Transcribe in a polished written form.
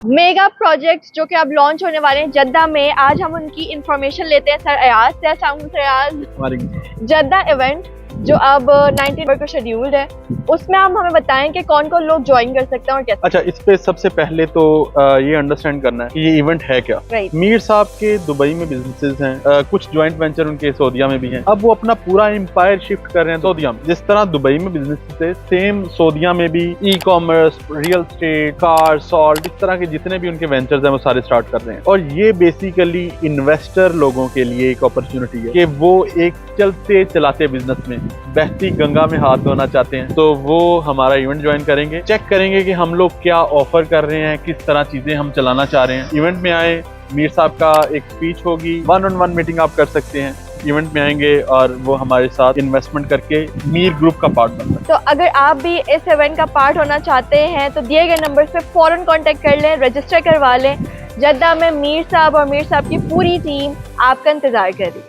Mega projects जो कि अब लॉन्च होने वाले हैं जद्दा में, आज हम उनकी इंफॉर्मेशन लेते हैं सर अयाज से। सर अयाज, जद्दा इवेंट जो अब 19 नवंबर को शेड्यूल्ड है, उसमें आप हमें बताएं कि कौन कौन लोग ज्वाइन कर सकते हैं और कैसे। अच्छा, इस पे सबसे पहले तो ये अंडरस्टैंड करना है कि ये इवेंट है क्या। मीर साहब के दुबई में बिजनेसेस हैं, कुछ ज्वाइंट वेंचर उनके सऊदीया में भी हैं। अब वो अपना पूरा एम्पायर शिफ्ट कर रहे हैं सऊदीया में। जिस तरह दुबई में बिजनेस थे, सेम सऊदीया में भी e commerce, real estate, car, salt, इस तरह के जितने भी उनके वेंचर्स हैं वो सारे स्टार्ट कर रहे हैं। और ये बेसिकली इन्वेस्टर लोगों के लिए एक अपॉर्चुनिटी है कि वो एक चलते चलाते बिजनेस में बहती गंगा में हाथ धोना चाहते हैं, तो वो हमारा इवेंट ज्वाइन करेंगे। चेक करेंगे कि हम लोग क्या ऑफर कर रहे हैं, किस तरह चीजें हम चलाना चाह रहे हैं। इवेंट में आए, मीर साहब का एक स्पीच होगी, 1-on-1 मीटिंग आप कर सकते हैं। इवेंट में आएंगे और वो हमारे साथ इन्वेस्टमेंट करके मीर ग्रुप का पार्ट बन सकते हैं। तो अगर आप भी इस इवेंट का पार्ट होना चाहते हैं तो दिए गए नंबर से फौरन कांटेक्ट कर लें, रजिस्टर करवा लें। जद्दा में मीर साहब और मीर साहब की पूरी टीम आपका इंतजार कर रही है।